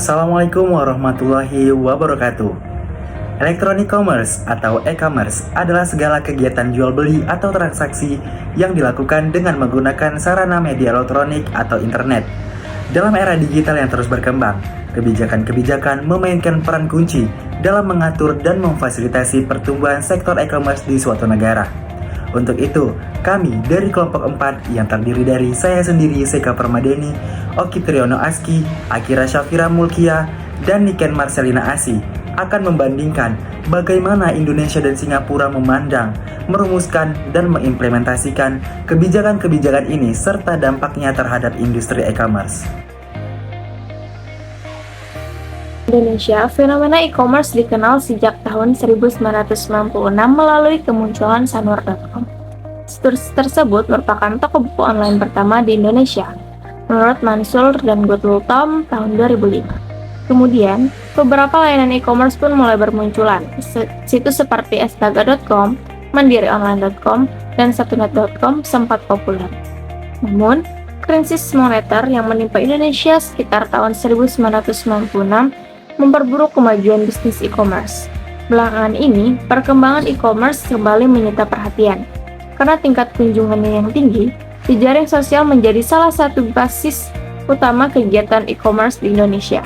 Assalamualaikum warahmatullahi wabarakatuh. Electronic commerce atau e-commerce adalah segala kegiatan jual beli atau transaksi yang dilakukan dengan menggunakan sarana media elektronik atau internet. Dalam era digital yang terus berkembang, kebijakan-kebijakan memainkan peran kunci dalam mengatur dan memfasilitasi pertumbuhan sektor e-commerce di suatu negara. Untuk itu, kami dari kelompok 4 yang terdiri dari saya sendiri Seka Permadeni, Oki Triyono Aski, Akira Syafira Mulkia, dan Niken Marcelina Asi akan membandingkan bagaimana Indonesia dan Singapura memandang, merumuskan, dan mengimplementasikan kebijakan-kebijakan ini serta dampaknya terhadap industri e-commerce. Indonesia, fenomena e-commerce dikenal sejak tahun 1996 melalui kemunculan Sanur.com. Situs tersebut merupakan toko buku online pertama di Indonesia, menurut Mansur dan Gottlieb Tom tahun 2005. Kemudian, beberapa layanan e-commerce pun mulai bermunculan. Situs seperti Astaga.com, MandiriOnline.com, dan Satunet.com sempat populer. Namun, krisis moneter yang menimpa Indonesia sekitar tahun 1996 memperburuk kemajuan bisnis e-commerce. Belakangan ini, perkembangan e-commerce kembali menyita perhatian. Karena tingkat kunjungannya yang tinggi, jejaring sosial menjadi salah satu basis utama kegiatan e-commerce di Indonesia.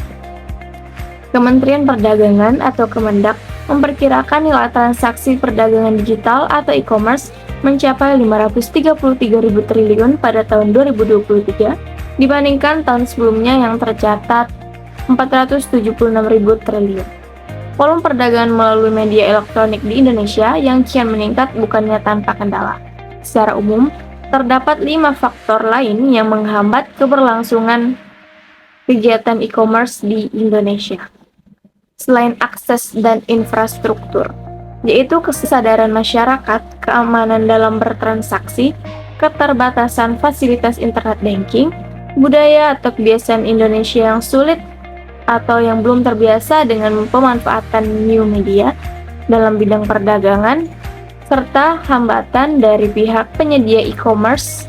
Kementerian Perdagangan atau Kemendak memperkirakan nilai transaksi perdagangan digital atau e-commerce mencapai 533.000 triliun pada tahun 2023 dibandingkan tahun sebelumnya yang tercatat 476.000 triliun. Volume perdagangan melalui media elektronik di Indonesia yang kian meningkat bukannya tanpa kendala. Secara umum, terdapat 5 faktor lain yang menghambat keberlangsungan kegiatan e-commerce di Indonesia. Selain akses dan infrastruktur, yaitu kesadaran masyarakat, keamanan dalam bertransaksi, keterbatasan fasilitas internet banking, budaya atau kebiasaan Indonesia yang sulit atau yang belum terbiasa dengan pemanfaatan new media dalam bidang perdagangan, serta hambatan dari pihak penyedia e-commerce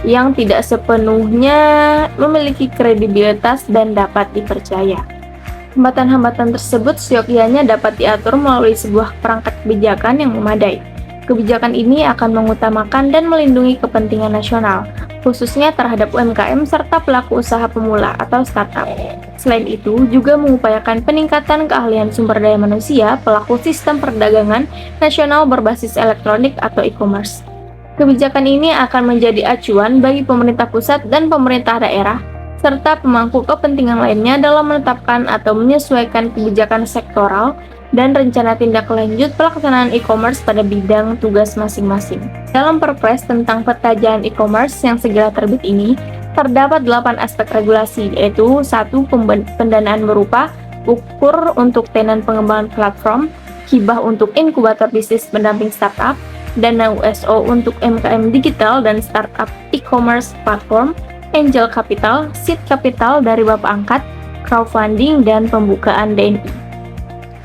yang tidak sepenuhnya memiliki kredibilitas dan dapat dipercaya. Hambatan-hambatan tersebut seyogyanya dapat diatur melalui sebuah perangkat kebijakan yang memadai. Kebijakan ini akan mengutamakan dan melindungi kepentingan nasional, khususnya terhadap UMKM serta pelaku usaha pemula atau startup. Selain itu, juga mengupayakan peningkatan keahlian sumber daya manusia pelaku sistem perdagangan nasional berbasis elektronik atau e-commerce. Kebijakan ini akan menjadi acuan bagi pemerintah pusat dan pemerintah daerah, serta pemangku kepentingan lainnya dalam menetapkan atau menyesuaikan kebijakan sektoral dan rencana tindak lanjut pelaksanaan e-commerce pada bidang tugas masing-masing. Dalam Perpres tentang peta jalan e-commerce yang segera terbit ini, terdapat 8 aspek regulasi, yaitu 1. Pendanaan berupa ukur untuk tenan pengembangan platform, hibah untuk inkubator bisnis pendamping startup, dana USO untuk MKM digital dan startup e-commerce platform, angel capital, seed capital dari bapak angkat, crowdfunding, dan pembukaan DNI.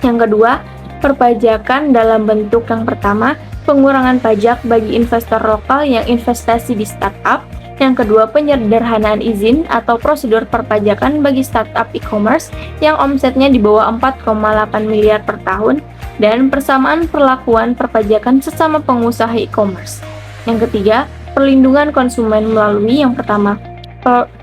Yang kedua, perpajakan dalam bentuk yang pertama, pengurangan pajak bagi investor lokal yang investasi di startup. Yang kedua, penyederhanaan izin atau prosedur perpajakan bagi startup e-commerce yang omsetnya di bawah 4,8 miliar per tahun, dan persamaan perlakuan perpajakan sesama pengusaha e-commerce. Yang ketiga, perlindungan konsumen melalui yang pertama,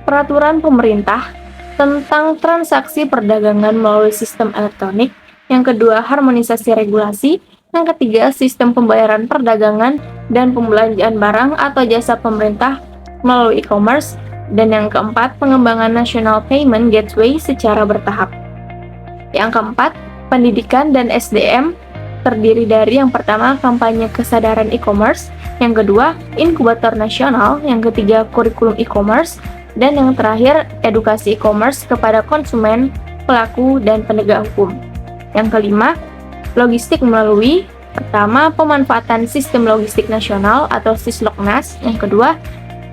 peraturan pemerintah tentang transaksi perdagangan melalui sistem elektronik. Yang kedua, harmonisasi regulasi. Yang ketiga, sistem pembayaran perdagangan dan pembelanjaan barang atau jasa pemerintah melalui e-commerce. Dan yang keempat, pengembangan National Payment Gateway secara bertahap. Yang keempat, pendidikan dan SDM terdiri dari yang pertama, kampanye kesadaran e-commerce. Yang kedua, inkubator nasional. Yang ketiga, kurikulum e-commerce. Dan yang terakhir, edukasi e-commerce kepada konsumen, pelaku, dan penegak hukum. Yang kelima, logistik melalui pertama, pemanfaatan sistem logistik nasional atau Sisloknas. Yang kedua,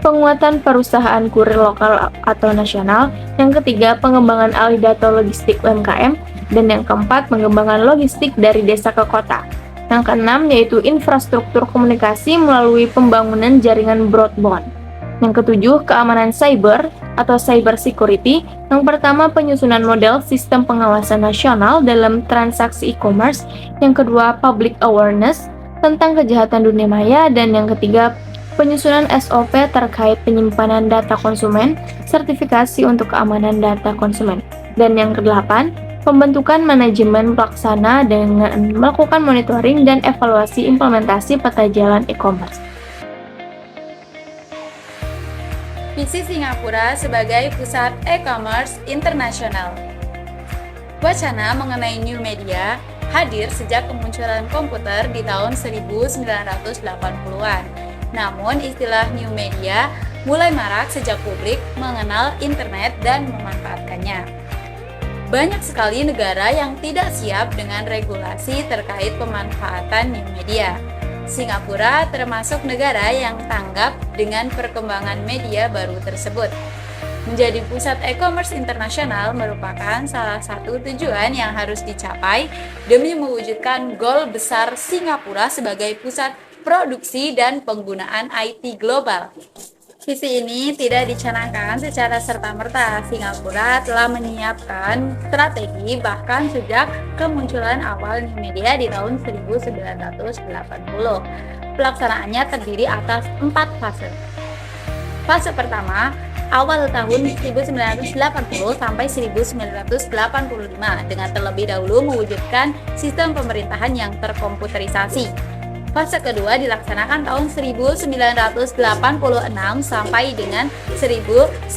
penguatan perusahaan kurir lokal atau nasional. Yang ketiga, pengembangan alih data logistik UMKM. Dan yang keempat, pengembangan logistik dari desa ke kota. Yang keenam, yaitu infrastruktur komunikasi melalui pembangunan jaringan broadband. Yang ketujuh, keamanan cyber. atau cyber security. Yang pertama, penyusunan model sistem pengawasan nasional dalam transaksi e-commerce. Yang kedua, public awareness tentang kejahatan dunia maya. Dan yang ketiga, penyusunan SOP terkait penyimpanan data konsumen, sertifikasi untuk keamanan data konsumen. Dan yang kedelapan, pembentukan manajemen pelaksana dengan melakukan monitoring dan evaluasi implementasi peta jalan e-commerce. Visi Singapura sebagai pusat e-commerce internasional. Wacana mengenai new media hadir sejak kemunculan komputer di tahun 1980-an. Namun istilah new media mulai marak sejak publik mengenal internet dan memanfaatkannya. Banyak sekali negara yang tidak siap dengan regulasi terkait pemanfaatan new media. Singapura termasuk negara yang tanggap dengan perkembangan media baru tersebut. Menjadi pusat e-commerce internasional merupakan salah satu tujuan yang harus dicapai demi mewujudkan goal besar Singapura sebagai pusat produksi dan penggunaan IT global. Visi ini tidak dicanangkan secara serta-merta. Singapura telah menyiapkan strategi bahkan sejak kemunculan awal new media di tahun 1980. Pelaksanaannya terdiri atas 4 fase. Fase pertama, awal tahun 1980 sampai 1985 dengan terlebih dahulu mewujudkan sistem pemerintahan yang terkomputerisasi. Fase kedua dilaksanakan tahun 1986 sampai dengan 1990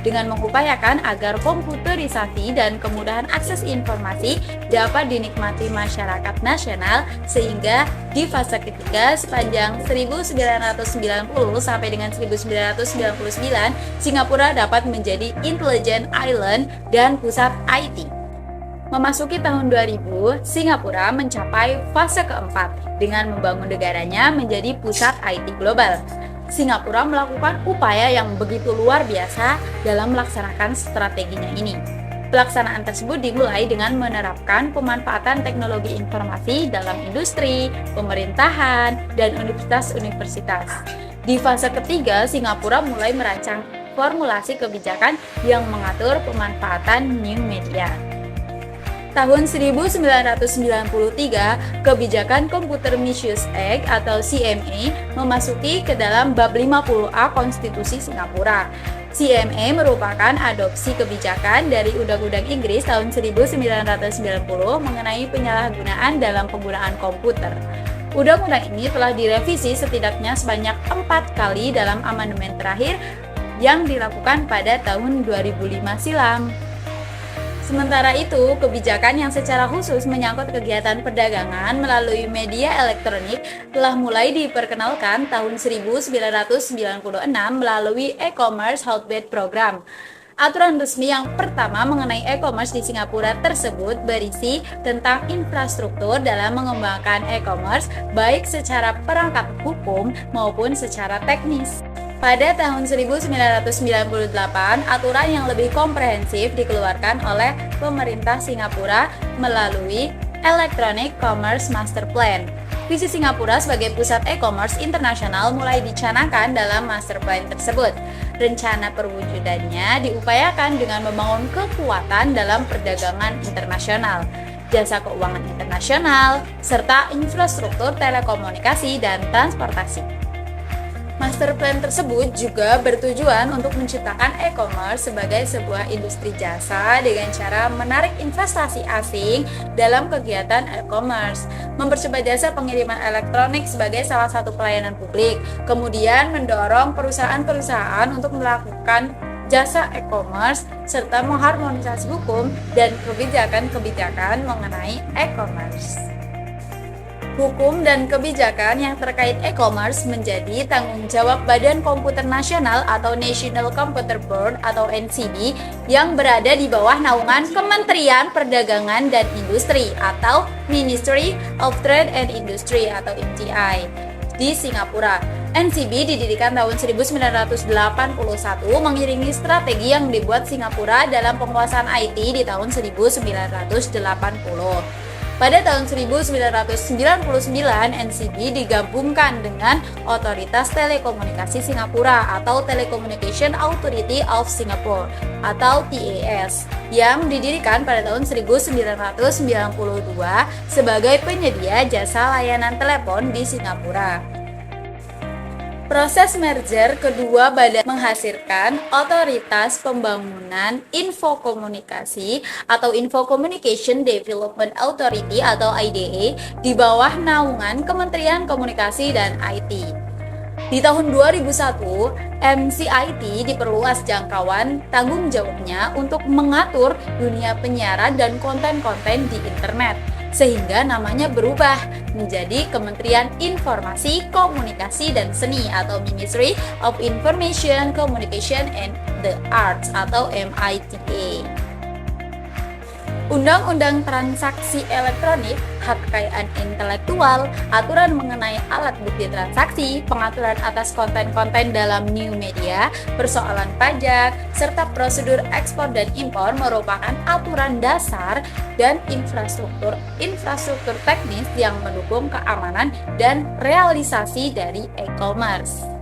dengan mengupayakan agar komputerisasi dan kemudahan akses informasi dapat dinikmati masyarakat nasional, sehingga di fase ketiga sepanjang 1990 sampai dengan 1999 Singapura dapat menjadi intelligent island dan pusat IT. Memasuki tahun 2000, Singapura mencapai fase keempat dengan membangun negaranya menjadi pusat IT global. Singapura melakukan upaya yang begitu luar biasa dalam melaksanakan strateginya ini. Pelaksanaan tersebut dimulai dengan menerapkan pemanfaatan teknologi informasi dalam industri, pemerintahan, dan universitas-universitas. Di fase ketiga, Singapura mulai merancang formulasi kebijakan yang mengatur pemanfaatan new media. Tahun 1993, kebijakan Computer Misuse Act atau CMA memasuki ke dalam bab 50A Konstitusi Singapura. CMA merupakan adopsi kebijakan dari Undang-Undang Inggris tahun 1990 mengenai penyalahgunaan dalam penggunaan komputer. Undang-undang ini telah direvisi setidaknya sebanyak 4 kali dalam amandemen terakhir yang dilakukan pada tahun 2005 silam. Sementara itu, kebijakan yang secara khusus menyangkut kegiatan perdagangan melalui media elektronik telah mulai diperkenalkan tahun 1996 melalui e-commerce hotbed program. Aturan resmi yang pertama mengenai e-commerce di Singapura tersebut berisi tentang infrastruktur dalam mengembangkan e-commerce baik secara perangkat hukum maupun secara teknis. Pada tahun 1998, aturan yang lebih komprehensif dikeluarkan oleh pemerintah Singapura melalui Electronic Commerce Master Plan. Visi Singapura sebagai pusat e-commerce internasional mulai dicanangkan dalam master plan tersebut. Rencana perwujudannya diupayakan dengan membangun kekuatan dalam perdagangan internasional, jasa keuangan internasional, serta infrastruktur telekomunikasi dan transportasi. Master plan tersebut juga bertujuan untuk menciptakan e-commerce sebagai sebuah industri jasa dengan cara menarik investasi asing dalam kegiatan e-commerce, mempercepat jasa pengiriman elektronik sebagai salah satu pelayanan publik, kemudian mendorong perusahaan-perusahaan untuk melakukan jasa e-commerce, serta mengharmonisasi hukum dan kebijakan-kebijakan mengenai e-commerce. Hukum dan kebijakan yang terkait e-commerce menjadi tanggung jawab Badan Komputer Nasional atau National Computer Board atau NCB yang berada di bawah naungan Kementerian Perdagangan dan Industri atau Ministry of Trade and Industry atau MTI di Singapura. NCB didirikan tahun 1981 mengiringi strategi yang dibuat Singapura dalam penguasaan IT di tahun 1980. Pada tahun 1999, NCB digabungkan dengan Otoritas Telekomunikasi Singapura atau Telecommunication Authority of Singapore atau TAS yang didirikan pada tahun 1992 sebagai penyedia jasa layanan telepon di Singapura. Proses merger kedua badan menghasilkan Otoritas Pembangunan Infokomunikasi atau Info Communication Development Authority atau IDA di bawah naungan Kementerian Komunikasi dan IT. Di tahun 2001, MCIT diperluas jangkauan tanggung jawabnya untuk mengatur dunia penyiaran dan konten-konten di internet, sehingga namanya berubah menjadi Kementerian Informasi, Komunikasi, dan Seni atau Ministry of Information, Communication, and the Arts atau MITA. Undang-Undang Transaksi Elektronik, Hak Kekayaan Intelektual, aturan mengenai alat bukti transaksi, pengaturan atas konten-konten dalam new media, persoalan pajak, serta prosedur ekspor dan impor merupakan aturan dasar dan infrastruktur teknis yang mendukung keamanan dan realisasi dari e-commerce.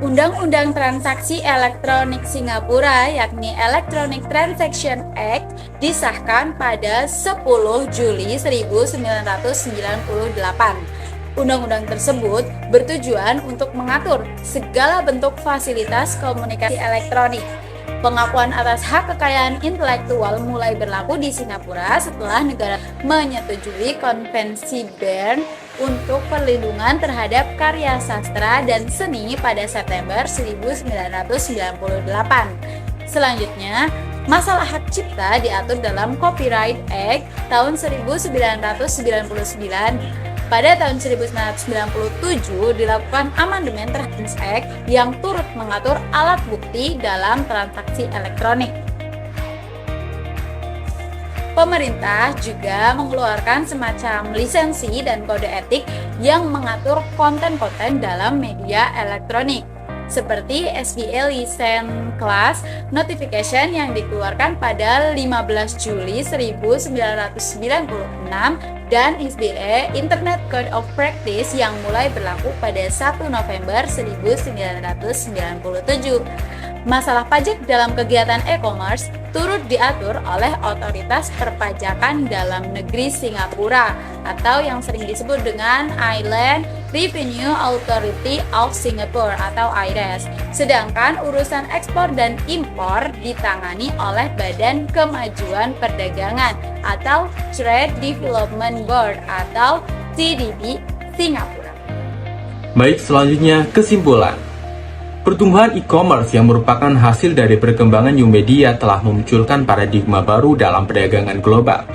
Undang-Undang Transaksi Elektronik Singapura yakni Electronic Transaction Act disahkan pada 10 Juli 1998. Undang-undang tersebut bertujuan untuk mengatur segala bentuk fasilitas komunikasi elektronik. Pengakuan atas hak kekayaan intelektual mulai berlaku di Singapura setelah negara menyetujui Konvensi Bern untuk perlindungan terhadap karya sastra dan seni pada September 1998. Selanjutnya, masalah hak cipta diatur dalam Copyright Act tahun 1999. Pada tahun 1997 dilakukan amandemen terhadap Act yang turut mengatur alat bukti dalam transaksi elektronik. Pemerintah juga mengeluarkan semacam lisensi dan kode etik yang mengatur konten-konten dalam media elektronik, seperti SBA License Class Notification yang dikeluarkan pada 15 Juli 1996 dan SBA Internet Code of Practice yang mulai berlaku pada 1 November 1997. Masalah pajak dalam kegiatan e-commerce turut diatur oleh Otoritas Perpajakan Dalam Negeri Singapura atau yang sering disebut dengan Island Revenue Authority of Singapore atau IRES. Sedangkan urusan ekspor dan impor ditangani oleh Badan Kemajuan Perdagangan atau Trade Development Board atau TDB Singapura. Baik, selanjutnya kesimpulan. Pertumbuhan e-commerce yang merupakan hasil dari perkembangan new media telah memunculkan paradigma baru dalam perdagangan global.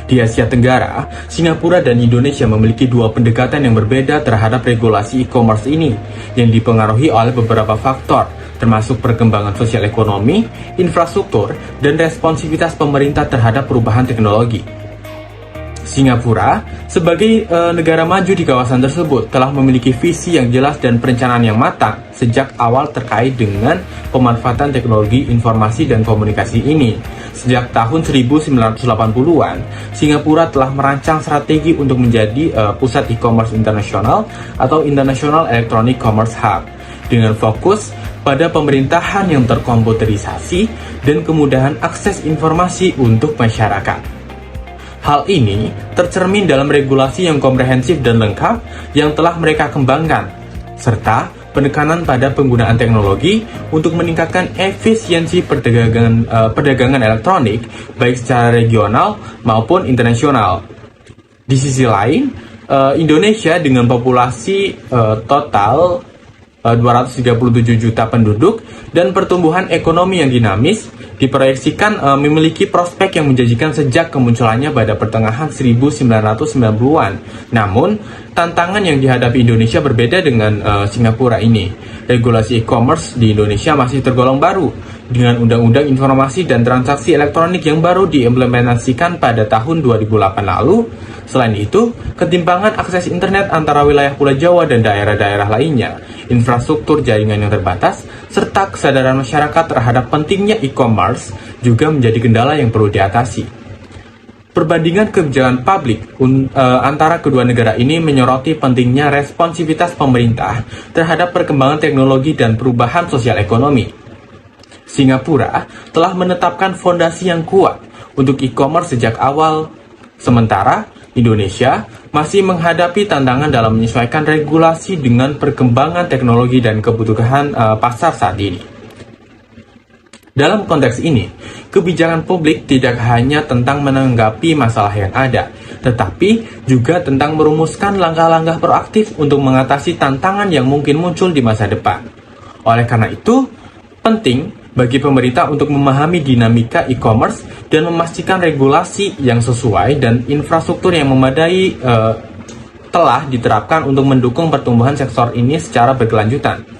Di Asia Tenggara, Singapura dan Indonesia memiliki dua pendekatan yang berbeda terhadap regulasi e-commerce ini, yang dipengaruhi oleh beberapa faktor, termasuk perkembangan sosial ekonomi, infrastruktur, dan responsivitas pemerintah terhadap perubahan teknologi. Singapura, sebagai negara maju di kawasan tersebut, telah memiliki visi yang jelas dan perencanaan yang matang sejak awal terkait dengan pemanfaatan teknologi informasi dan komunikasi ini. Sejak tahun 1980-an, Singapura telah merancang strategi untuk menjadi pusat e-commerce internasional atau International Electronic Commerce Hub, dengan fokus pada pemerintahan yang terkomputerisasi dan kemudahan akses informasi untuk masyarakat. Hal ini tercermin dalam regulasi yang komprehensif dan lengkap yang telah mereka kembangkan, serta penekanan pada penggunaan teknologi untuk meningkatkan efisiensi perdagangan elektronik baik secara regional maupun internasional. Di sisi lain, Indonesia dengan populasi total 237 juta penduduk dan pertumbuhan ekonomi yang dinamis diproyeksikan memiliki prospek yang menjanjikan sejak kemunculannya pada pertengahan 1990-an. Namun, tantangan yang dihadapi Indonesia berbeda dengan Singapura ini. Regulasi e-commerce di Indonesia masih tergolong baru, dengan Undang-Undang Informasi dan Transaksi Elektronik yang baru diimplementasikan pada tahun 2008 lalu. Selain itu, ketimpangan akses internet antara wilayah Pulau Jawa dan daerah-daerah lainnya, infrastruktur jaringan yang terbatas, serta kesadaran masyarakat terhadap pentingnya e-commerce juga menjadi kendala yang perlu diatasi. Perbandingan kebijakan publik antara kedua negara ini menyoroti pentingnya responsivitas pemerintah terhadap perkembangan teknologi dan perubahan sosial ekonomi. Singapura telah menetapkan fondasi yang kuat untuk e-commerce sejak awal, sementara Indonesia masih menghadapi tantangan dalam menyesuaikan regulasi dengan perkembangan teknologi dan kebutuhan pasar saat ini. Dalam konteks ini, kebijakan publik tidak hanya tentang menanggapi masalah yang ada, tetapi juga tentang merumuskan langkah-langkah proaktif untuk mengatasi tantangan yang mungkin muncul di masa depan. Oleh karena itu, penting bagi pemerintah untuk memahami dinamika e-commerce dan memastikan regulasi yang sesuai dan infrastruktur yang memadai telah diterapkan untuk mendukung pertumbuhan sektor ini secara berkelanjutan.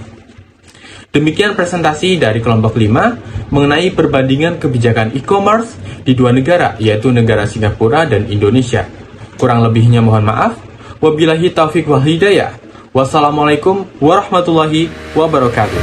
Demikian presentasi dari kelompok 5 mengenai perbandingan kebijakan e-commerce di dua negara, yaitu negara Singapura dan Indonesia. Kurang lebihnya mohon maaf. Wabillahi taufiq wal hidayah. Wassalamualaikum warahmatullahi wabarakatuh.